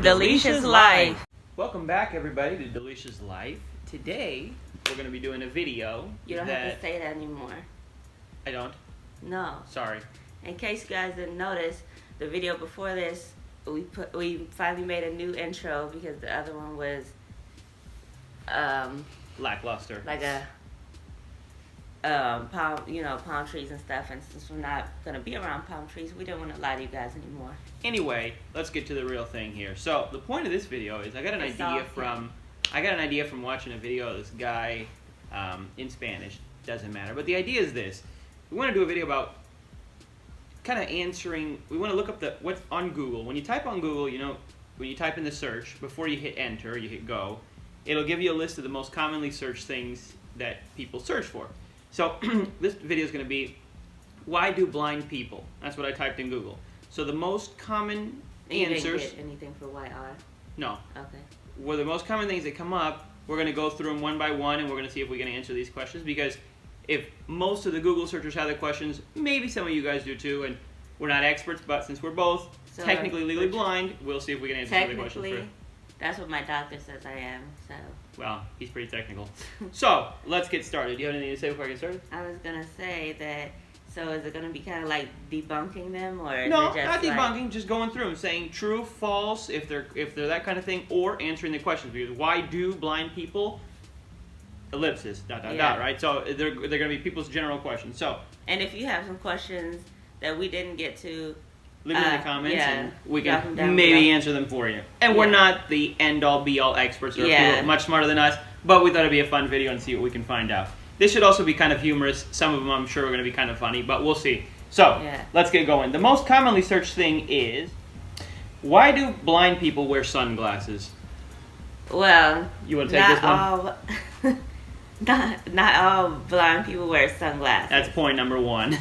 Dalesha's Life. Welcome back, everybody, to Dalesha's Life. Today, we're going to be doing a video. You don't have to say that anymore. I don't? No. Sorry. In case you guys didn't notice, the video before this, we finally made a new intro because the other one was lackluster. Like a palm trees and stuff, and since we're not going to be around palm trees, we don't want to lie to you guys anymore. Anyway, let's get to the real thing here. So, the point of this video is I got an idea from watching a video of this guy in Spanish. Doesn't matter. But the idea is this. We want to do a video about kind of answering, we want to look up what's on Google. When you type on Google, when you type in the search, before you hit enter, you hit go, it'll give you a list of the most commonly searched things that people search for. So this video is going to be, why do blind people? That's what I typed in Google. So the most common answers. You didn't get anything for YR? No. Okay. Well, the most common things that come up, we're going to go through them one by one, and we're going to see if we can answer these questions. Because if most of the Google searchers have the questions, maybe some of you guys do too, and we're not experts, but since we're both technically legally blind, we'll see if we can answer some of the questions. Technically, that's what my doctor says I am. So. Well, he's pretty technical. So, let's get started. Do you have anything to say before I get started? I was going to say that, so is it going to be kind of like debunking them? Or No, is it just not debunking, just going through them, saying true, false, if they're that kind of thing, or answering the questions. Because why do blind people, ellipsis, ... right? So, they're going to be people's general questions. So, and if you have some questions that we didn't get to, leave them in the comments, and we can maybe answer them for you. And we're not the end-all, be-all experts. Or people much smarter than us, but we thought it'd be a fun video and see what we can find out. This should also be kind of humorous. Some of them, I'm sure, are going to be kind of funny, but we'll see. So, let's get going. The most commonly searched thing is, why do blind people wear sunglasses? Well, you want to take this one? Not all blind people wear sunglasses. That's point number one.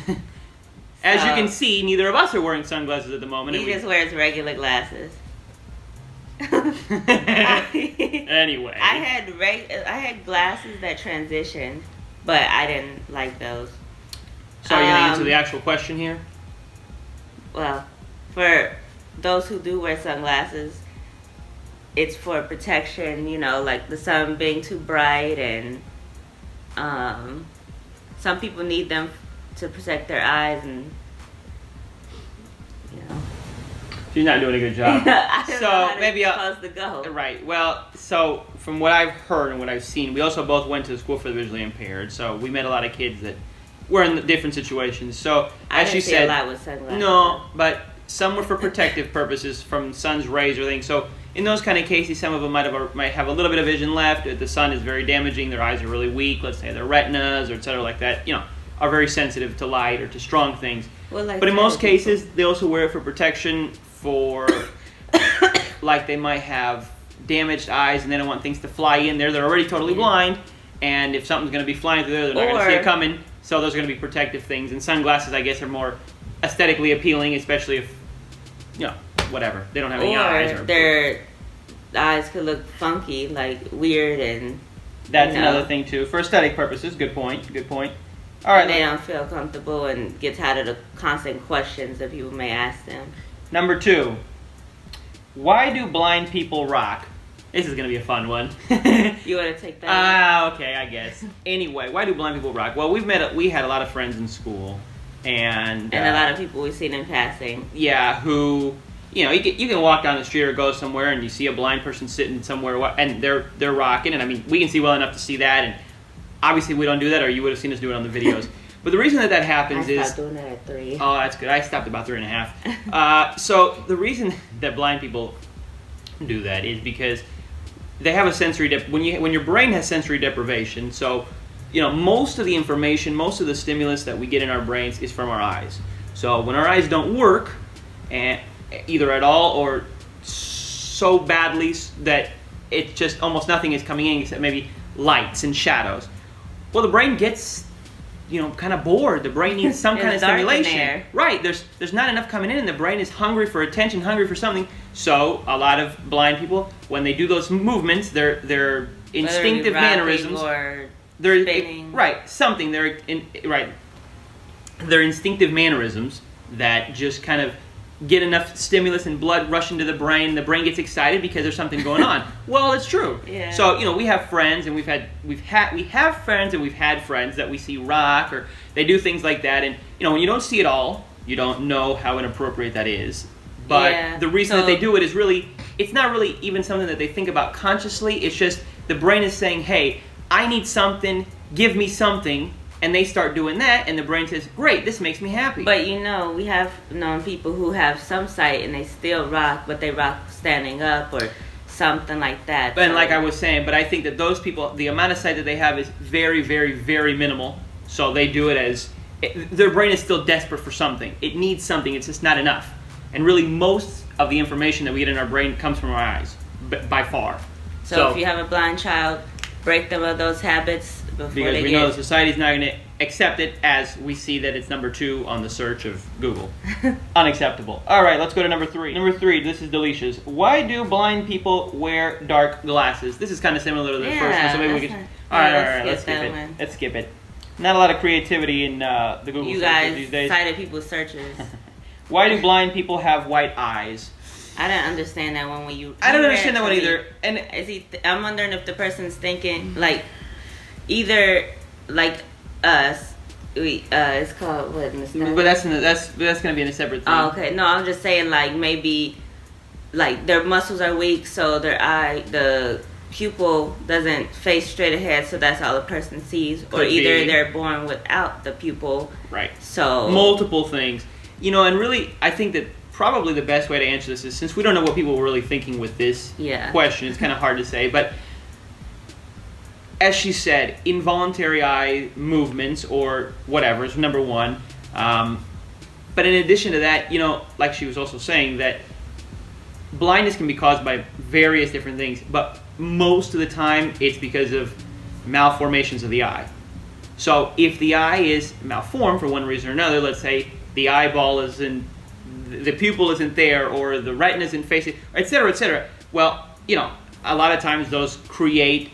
As you can see, neither of us are wearing sunglasses at the moment. He just wears regular glasses. Anyway. I had glasses that transitioned, but I didn't like those. So are you going to answer the actual question here? Well, for those who do wear sunglasses, it's for protection, like the sun being too bright, and some people need them to protect their eyes, and she's not doing a good job. I don't know how maybe supposed to go. Right. Well, so from what I've heard and what I've seen, we also both went to school for the visually impaired. So we met a lot of kids that were in different situations. So as she said, a lot with sunglasses. No, but some were for protective purposes from sun's rays or things. So in those kind of cases, some of them might have a little bit of vision left. If the sun is very damaging, their eyes are really weak. Let's say their retinas or etc. like that. Are very sensitive to light or to strong things. Well, but in most cases, they also wear it for protection for, like they might have damaged eyes and they don't want things to fly in there. They're already totally blind, and if something's going to be flying through there, they're not going to see it coming. So those are going to be protective things. And sunglasses, I guess, are more aesthetically appealing, especially if, whatever. They don't have any eyes. Or their eyes could look funky, like weird, and that's another thing too. For aesthetic purposes, good point. All right, and they don't feel comfortable and get tired of the constant questions that people may ask them. Number 2, why do blind people rock? This is going to be a fun one. You want to take that? Okay, I guess. Anyway, why do blind people rock? Well, we had a lot of friends in school, and a lot of people we've seen in passing. Yeah, who you can walk down the street or go somewhere and you see a blind person sitting somewhere and they're rocking, and I mean we can see well enough to see that, and obviously we don't do that, or you would have seen us do it on the videos. But the reason that happens I stopped doing that at 3. Oh, that's good. I stopped about 3.5. So the reason that blind people do that is because they have a sensory when your brain has sensory deprivation. So, most of the information, most of the stimulus that we get in our brains is from our eyes. So when our eyes don't work, and either at all or so badly that it just almost nothing is coming in except maybe lights and shadows. Well, the brain gets, kind of bored. The brain needs some kind of stimulation. Right. There's not enough coming in, and the brain is hungry for attention, hungry for something. So a lot of blind people, when they do those movements, their instinctive mannerisms, they're spinning. Their instinctive mannerisms that just kind of get enough stimulus and blood rushing to the brain gets excited because there's something going on. Well, it's true. Yeah. So, we have friends and we have friends and we've had friends that we see rock or they do things like that, and when you don't see it all, you don't know how inappropriate that is. But the reason that they do it is really, it's not really even something that they think about consciously. It's just the brain is saying, hey, I need something, give me something. And they start doing that, and the brain says, great, this makes me happy. But we have known people who have some sight and they still rock, but they rock standing up or something like that. And like I was saying, but I think that those people, the amount of sight that they have is very, very, very minimal. So they do it their brain is still desperate for something. It needs something, it's just not enough. And really most of the information that we get in our brain comes from our eyes, by far. So if you have a blind child, break them of those habits before because we know the society's not going to accept it, as we see that it's number 2 on the search of Google. Unacceptable. All right, let's go to number 3. Number 3, this is Dalesha's. Why do blind people wear dark glasses? This is kind of similar to the first one, so maybe we can. All right, let's skip it. Let's skip it. Not a lot of creativity in the Google searches these days. You guys cited people's searches. Why do blind people have white eyes? I don't understand that one. I don't understand that one either. And I'm wondering if the person's thinking either like us. It's called what? But that's gonna be in a separate thing. Oh, okay. No, I'm just saying maybe their muscles are weak, so the pupil doesn't face straight ahead, so that's all the person sees. Or either they're born without the pupil. Right. So multiple things. And really, I think that probably the best way to answer this is, since we don't know what people were really thinking with this question, it's kind of hard to say, but as she said, involuntary eye movements or whatever is number 1. But in addition to that, like she was also saying, that blindness can be caused by various different things, but most of the time it's because of malformations of the eye. So if the eye is malformed for one reason or another, let's say the eyeball isn't, the pupil isn't there, or the retina isn't facing, etc., etc. Well, a lot of times those create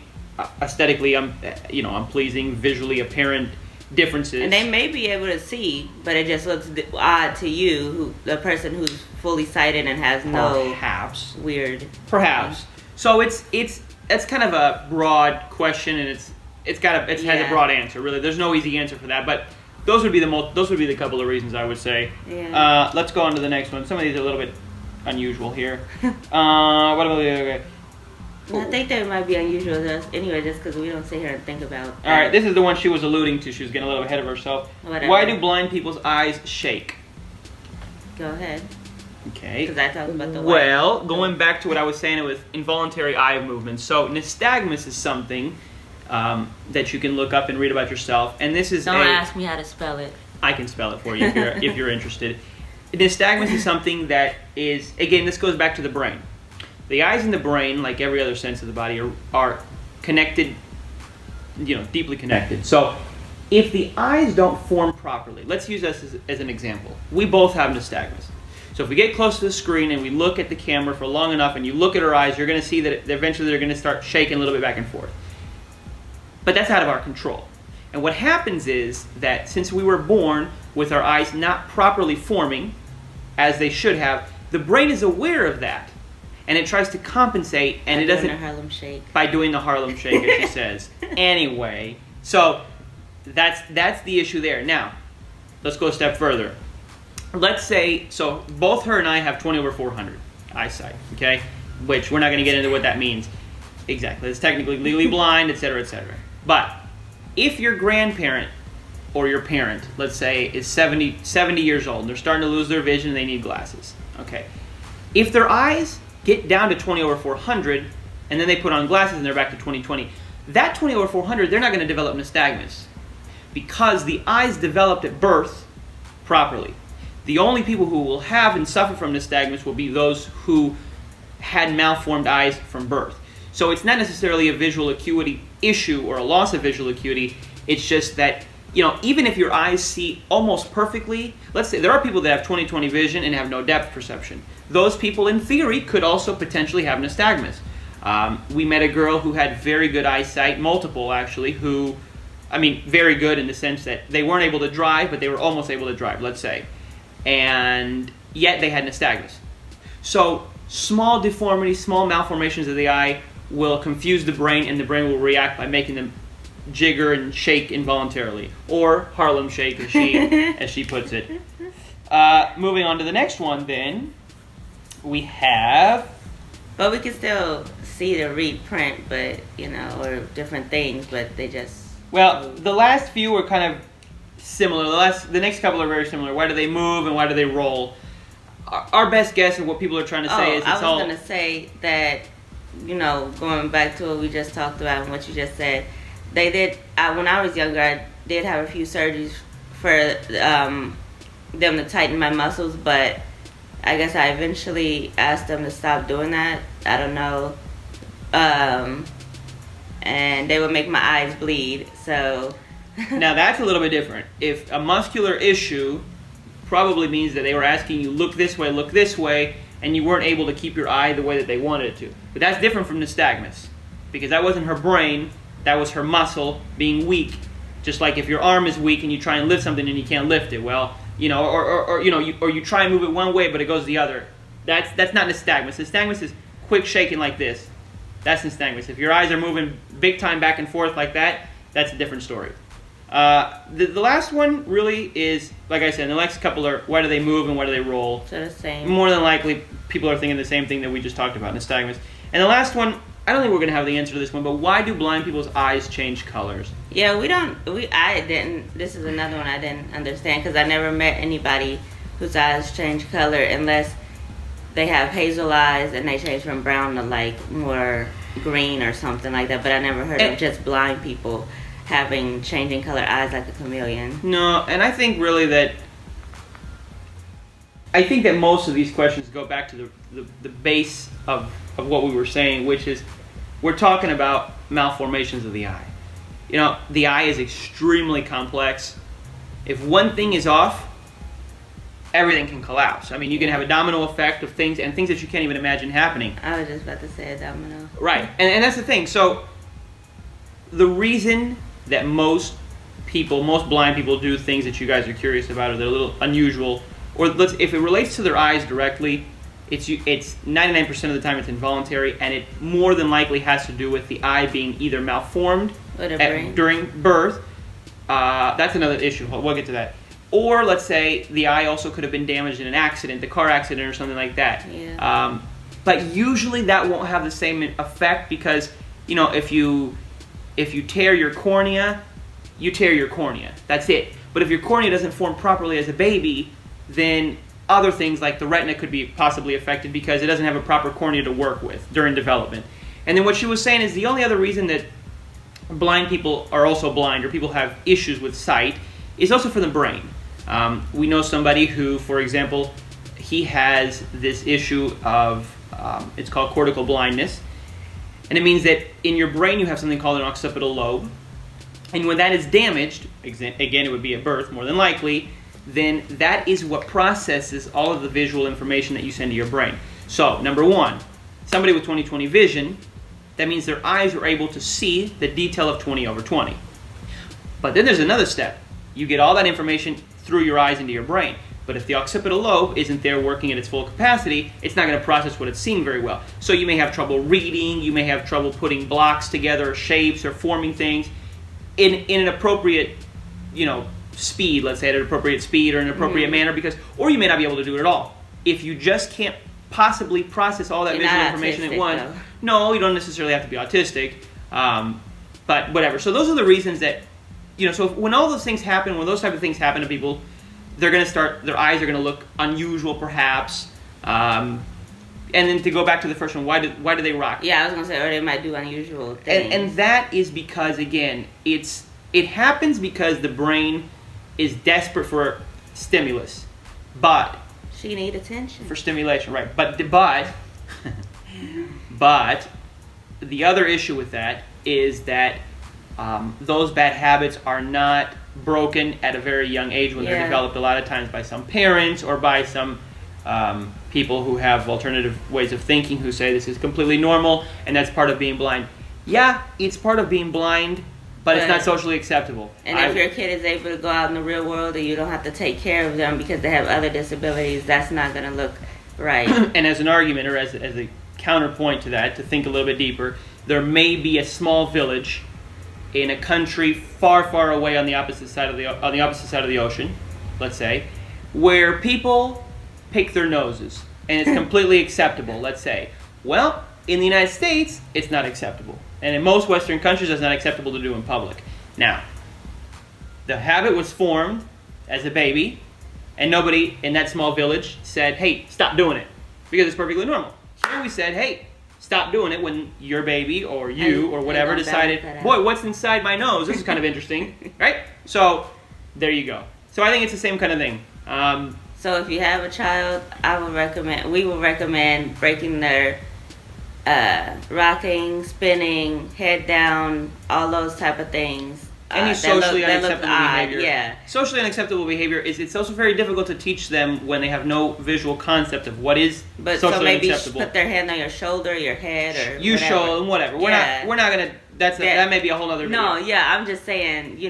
aesthetically, unpleasing, visually apparent differences. And they may be able to see, but it just looks odd to you, the person who's fully sighted and has no weird. Perhaps. So it's kind of a broad question, and it has a broad answer. Really, there's no easy answer for that, but. Those would be the couple of reasons I would say. Yeah. Let's go on to the next one. Some of these are a little bit unusual here. What about okay? I think they might be unusual to us anyway, just because we don't sit here and think about. All right, this is the one she was alluding to. She was getting a little ahead of herself. Whatever. Why do blind people's eyes shake? Go ahead. Okay. Because I talked about the. Well, going back to what I was saying with involuntary eye movements. So nystagmus is something that you can look up and read about yourself, and this is. Don't ask me how to spell it. I can spell it for you if you're interested. Nystagmus is something that is, again, this goes back to the brain. The eyes and the brain, like every other sense of the body, are connected, deeply connected. So if the eyes don't form properly, let's use us as an example. We both have nystagmus. So if we get close to the screen and we look at the camera for long enough and you look at our eyes, you're going to see that eventually they're going to start shaking a little bit back and forth. But that's out of our control. And what happens is that since we were born with our eyes not properly forming as they should have, the brain is aware of that. And it tries to compensate, and it doesn't. By doing the Harlem Shake, as she says. Anyway, so that's the issue there. Now, let's go a step further. Let's say, so both her and I have 20/400 eyesight, okay? Which we're not going to get into what that means exactly. It's technically legally blind, etc., etc. But if your grandparent or your parent, let's say, is 70 years old, and they're starting to lose their vision and they need glasses, okay? If their eyes get down to 20/400, and then they put on glasses and they're back to 20/20, that 20/400, they're not going to develop nystagmus because the eyes developed at birth properly. The only people who will have and suffer from nystagmus will be those who had malformed eyes from birth. So it's not necessarily a visual acuity issue or a loss of visual acuity. It's just that, even if your eyes see almost perfectly, let's say there are people that have 20/20 vision and have no depth perception. Those people, in theory, could also potentially have nystagmus. We met a girl who had very good eyesight, multiple actually, very good in the sense that they weren't able to drive, but they were almost able to drive, let's say. And, yet they had nystagmus. So small deformities, small malformations of the eye will confuse the brain, and the brain will react by making them jigger and shake involuntarily, or Harlem shake, as she puts it. Moving on to the next one, then we have. But we can still see the read print, but or different things, but they just. Well, the last few were kind of similar. The next couple are very similar. Why do they move and why do they roll? Our best guess of what people are trying to say is it's all. I was going to say that, going back to what we just talked about and what you just said, they did. When I was younger, I did have a few surgeries for them to tighten my muscles, but I guess I eventually asked them to stop doing that. I don't know. And they would make my eyes bleed. So now that's a little bit different. If a muscular issue probably means that they were asking you look this way, and you weren't able to keep your eye the way that they wanted it to. But that's different from nystagmus, because that wasn't her brain, that was her muscle being weak. Just like if your arm is weak and you try and lift something and you can't lift it, well, or you try and move it one way but it goes the other. That's not nystagmus. Nystagmus is quick shaking like this. That's nystagmus. If your eyes are moving big time back and forth like that, that's a different story. The last one really is, like I said, the next couple are why do they move and why do they roll? So the same. More than likely, people are thinking the same thing that we just talked about, nystagmus. And the last one, I don't think we're going to have the answer to this one, but why do blind people's eyes change colors? Yeah, I didn't. This is another one I didn't understand, because I never met anybody whose eyes change color unless they have hazel eyes and they change from brown to like more green or something like that. But I never heard of just blind people changing color eyes like a chameleon. No, and I think really that most of these questions go back to the base of what we were saying, which is we're talking about malformations of the eye. The eye is extremely complex. If one thing is off, everything can collapse. I mean, you can have a domino effect of things and things that you can't even imagine happening. I was just about to say a domino. Right, and that's the thing. So the reason that most blind people do things that you guys are curious about, or they're a little unusual, or if it relates to their eyes directly, it's 99% of the time it's involuntary, and it more than likely has to do with the eye being either malformed during birth. That's another issue. We'll get to that. Or let's say the eye also could have been damaged in an accident, a car accident or something like that. Yeah. But usually that won't have the same effect, because if you tear your cornea, you tear your cornea. That's it. But if your cornea doesn't form properly as a baby, then other things like the retina could be possibly affected because it doesn't have a proper cornea to work with during development. And then what she was saying is the only other reason that blind people are also blind, or people have issues with sight, is also for the brain. We know somebody who, for example, he has this issue of, it's called cortical blindness. And it means that in your brain you have something called an occipital lobe. And when that is damaged, again it would be at birth more than likely, then that is what processes all of the visual information that you send to your brain. So, number one, somebody with 20/20 vision, that means their eyes are able to see the detail of 20/20. But then there's another step. You get all that information through your eyes into your brain. But if the occipital lobe isn't there working at its full capacity, it's not going to process what it's seeing very well. So you may have trouble reading, you may have trouble putting blocks together, shapes, or forming things in an appropriate, speed, let's say at an appropriate speed or an appropriate manner, or you may not be able to do it at all. If you just can't possibly process all that visual information at once, no, you don't necessarily have to be autistic, but whatever. So those are the reasons that, so when all those things happen, when those type of things happen to people, they're going to start, their eyes are going to look unusual perhaps. And then to go back to the first one, why do they rock? Yeah, I was going to say, or they might do unusual things. And that is because, again, it happens because the brain is desperate for stimulus. But she need attention. For stimulation, right. But the other issue with that is that those bad habits are not broken at a very young age when they're developed a lot of times by some parents or by some people who have alternative ways of thinking who say this is completely normal and that's part of being blind. Yeah, it's part of being blind, but it's not socially acceptable. And if your kid is able to go out in the real world and you don't have to take care of them because they have other disabilities, that's not going to look right. And as an argument, or as a counterpoint to that, to think a little bit deeper, there may be a small village in a country far, far away on the opposite side of the ocean, let's say, where people pick their noses, and it's completely acceptable. Let's say, well, in the United States, it's not acceptable, and in most Western countries, it's not acceptable to do in public. Now, the habit was formed as a baby, and nobody in that small village said, "Hey, stop doing it," because it's perfectly normal. Here we said, "Hey, stop doing it," when your baby or you or whatever decided, "Boy, what's inside my nose? This is kind of interesting," right? So there you go. So I think it's the same kind of thing. So if you have a child, we would recommend breaking their rocking, spinning, head down, all those type of things. Any socially unacceptable behavior. Yeah. Socially unacceptable behavior it's also very difficult to teach them when they have no visual concept of what is socially unacceptable. Put their hand on your shoulder, your head, or you whatever. show them whatever. We're not gonna. That may be a whole other video. No, yeah, I'm just saying.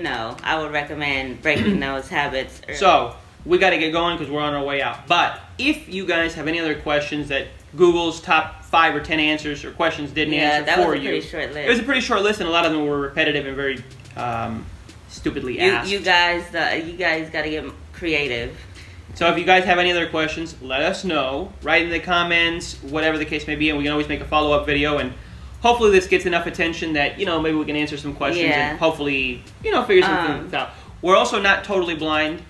I would recommend breaking those habits. So we got to get going because we're on our way out. But if you guys have any other questions that Google's top 5 or 10 answers or questions didn't answer for you, pretty short list. It was a pretty short list, and a lot of them were repetitive and very stupidly asked. You guys got to get creative. So if you guys have any other questions, let us know. Write in the comments, whatever the case may be, and we can always make a follow-up video. And hopefully this gets enough attention that maybe we can answer some questions and hopefully figure some things out. We're also not totally blind.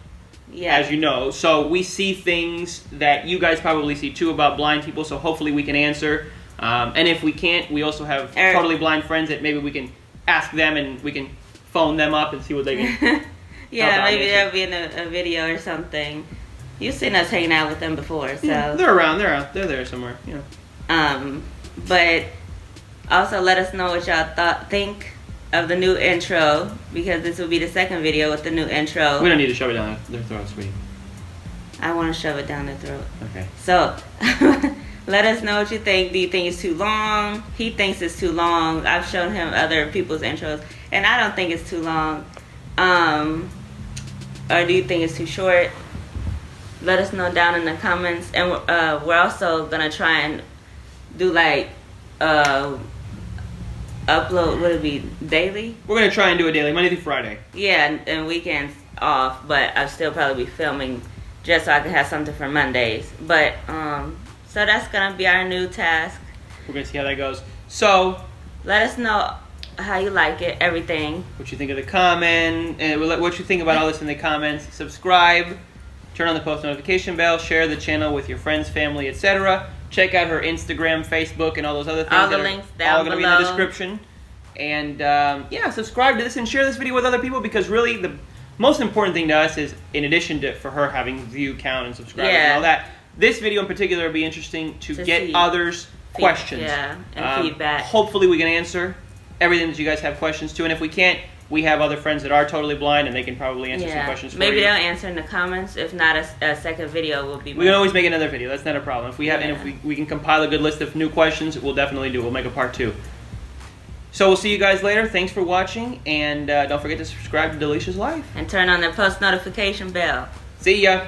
Yeah. As you know, so we see things that you guys probably see too about blind people, so hopefully we can answer. And if we can't, we also have totally blind friends that maybe we can ask them and we can phone them up and see what they can yeah, maybe they'll be in a video or something. You've seen us hanging out with them before, so... Yeah, they're around, they're there somewhere, But also let us know what y'all think of the new intro, because this will be the second video with the new intro. We don't need to shove it down their throat, sweetie. I want to shove it down their throat. Okay. So, let us know what you think. Do you think it's too long? He thinks it's too long. I've shown him other people's intros, and I don't think it's too long. Or do you think it's too short? Let us know down in the comments. And we're also going to try and do upload, would it be daily? We're going to try and do it daily, Monday through Friday. Yeah, and weekends off, but I'll still probably be filming just so I can have something for Mondays. But, so that's going to be our new task. We're going to see how that goes. So, let us know how you like it, everything. What you think of the comment, and what you think about all this in the comments. Subscribe, turn on the post notification bell, share the channel with your friends, family, etc. Check out her Instagram, Facebook, and all those other things. All the links down below. All going to be in the description. And subscribe to this and share this video with other people, because really the most important thing to us is, in addition to for her having view count and subscribers and all that, this video in particular will be interesting to get others' questions. Yeah, and feedback. Hopefully we can answer everything that you guys have questions to, and if we can't, we have other friends that are totally blind and they can probably answer some questions for you. Maybe they'll answer in the comments. If not, a second video will be made. We can always make another video. That's not a problem. If we have, and if we can compile a good list of new questions, we'll definitely do. We'll make a part 2. So we'll see you guys later. Thanks for watching, and don't forget to subscribe to Dalesha's Life. And turn on the post notification bell. See ya.